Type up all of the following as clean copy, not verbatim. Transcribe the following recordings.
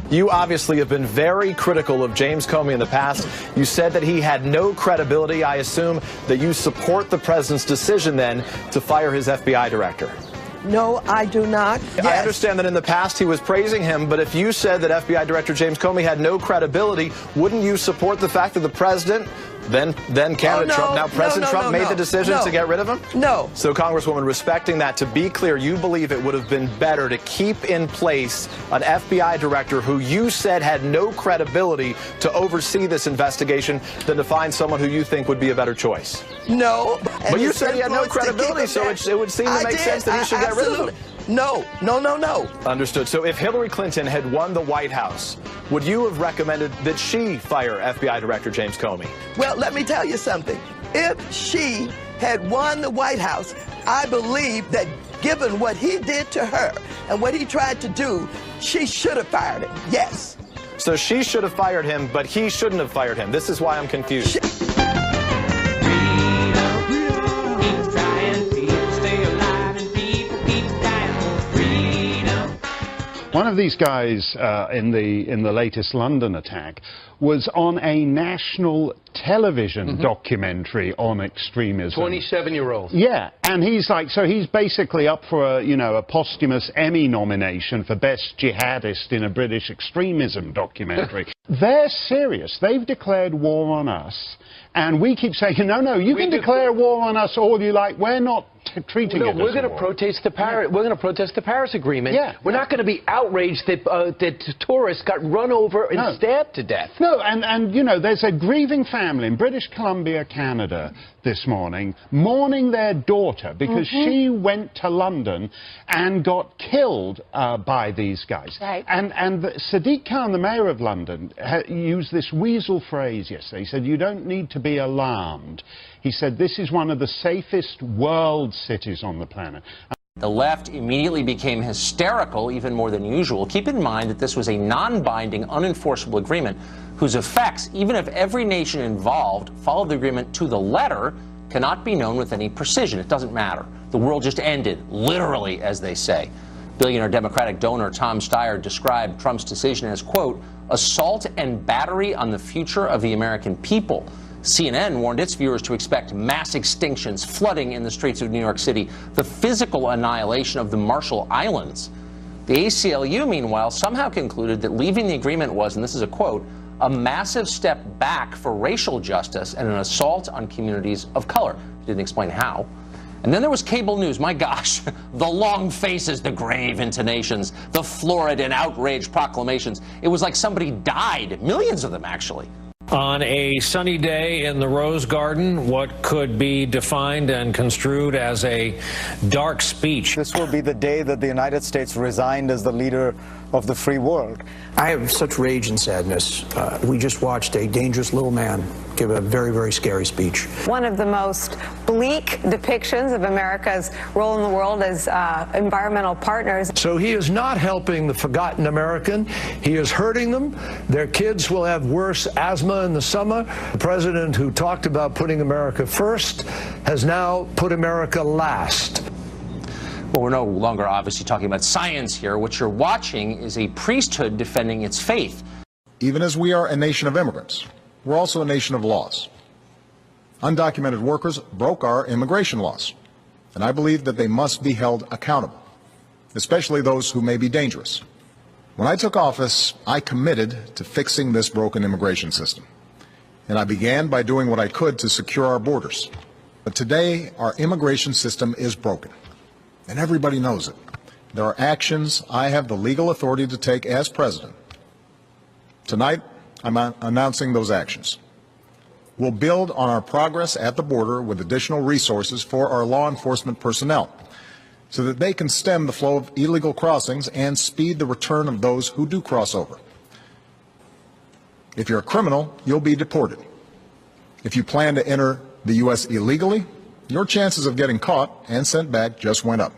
You obviously have been very critical of James Comey in the past. You said that he had no credibility. I assume that you support the president's decision then to fire his FBI director. No, I do not. Yes. I understand that in the past he was praising him, but if you said that FBI Director James Comey had no credibility, wouldn't you support the fact that the president, then candidate Trump, now President Trump, made the decision to get rid of him? No. So, Congresswoman, respecting that, to be clear, you believe it would have been better to keep in place an FBI director who you said had no credibility to oversee this investigation than to find someone who you think would be a better choice? No. But you said he had no credibility, so it would seem to make sense that you should get rid of him. No. Understood. So if Hillary Clinton had won the White House, would you have recommended that she fire FBI Director James Comey? Well, let me tell you something. If she had won the White House, I believe that given what he did to her and what he tried to do, she should have fired him. Yes. So she should have fired him, but he shouldn't have fired him. This is why I'm confused. One of these guys in the latest London attack was on a national television documentary on extremism. 27-year-old. Yeah, and he's like, so he's basically up for a posthumous Emmy nomination for Best Jihadist in a British extremism documentary. They're serious. They've declared war on us, and we keep saying, no, you can declare war on us all you like. We're not treating it as we're going to protest the Paris. We're going to protest the Paris Agreement. Yeah. We're not going to be outraged that tourists got run over and stabbed to death. No, and there's a grieving family in British Columbia, Canada, this morning, mourning their daughter because she went to London and got killed by these guys. Right. And Sadiq Khan, the mayor of London, used this weasel phrase yesterday. He said, you don't need to be alarmed. He said, this is one of the safest world cities on the planet. The left immediately became hysterical, even more than usual. Keep in mind that this was a non-binding, unenforceable agreement whose effects, even if every nation involved followed the agreement to the letter, cannot be known with any precision. It doesn't matter. The world just ended, literally, as they say. Billionaire Democratic donor Tom Steyer described Trump's decision as, quote, assault and battery on the future of the American people. CNN warned its viewers to expect mass extinctions, flooding in the streets of New York City, the physical annihilation of the Marshall Islands. The ACLU, meanwhile, somehow concluded that leaving the agreement was, and this is a quote, a massive step back for racial justice and an assault on communities of color. Didn't explain how. And then there was cable news. My gosh, the long faces, the grave intonations, the florid and outraged proclamations. It was like somebody died, millions of them, actually. On a sunny day in the Rose Garden, what could be defined and construed as a dark speech. This will be the day that the United States resigned as the leader of the free world. I have such rage and sadness. We just watched a dangerous little man give a very, very scary speech. One of the most bleak depictions of America's role in the world as environmental partners. So he is not helping the forgotten American. He is hurting them. Their kids will have worse asthma in the summer. The president who talked about putting America first has now put America last. Well, we're no longer obviously talking about science here. What you're watching is a priesthood defending its faith. Even as we are a nation of immigrants, we're also a nation of laws. Undocumented workers broke our immigration laws, and I believe that they must be held accountable, especially those who may be dangerous. When I took office, I committed to fixing this broken immigration system, and I began by doing what I could to secure our borders. But today, our immigration system is broken, and everybody knows it. There are actions I have the legal authority to take as president. Tonight, I'm announcing those actions. We'll build on our progress at the border with additional resources for our law enforcement personnel so that they can stem the flow of illegal crossings and speed the return of those who do cross over. If you're a criminal, you'll be deported. If you plan to enter the U.S. illegally, your chances of getting caught and sent back just went up.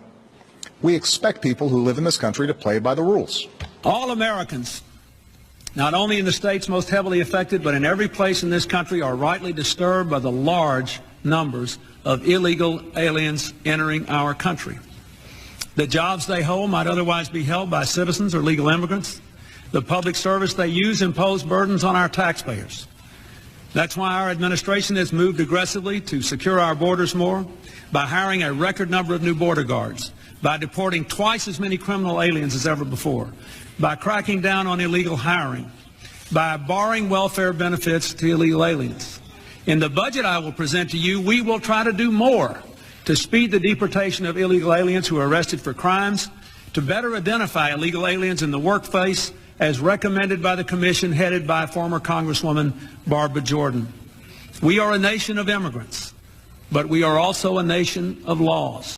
We expect people who live in this country to play by the rules. All Americans, not only in the states most heavily affected, but in every place in this country, are rightly disturbed by the large numbers of illegal aliens entering our country. The jobs they hold might otherwise be held by citizens or legal immigrants. the public service they use impose burdens on our taxpayers. That's why our administration has moved aggressively to secure our borders more, by hiring a record number of new border guards, by deporting twice as many criminal aliens as ever before, by cracking down on illegal hiring, by barring welfare benefits to illegal aliens. In the budget I will present to you, we will try to do more to speed the deportation of illegal aliens who are arrested for crimes, to better identify illegal aliens in the workplace as recommended by the commission headed by former Congresswoman Barbara Jordan. We are a nation of immigrants, but we are also a nation of laws.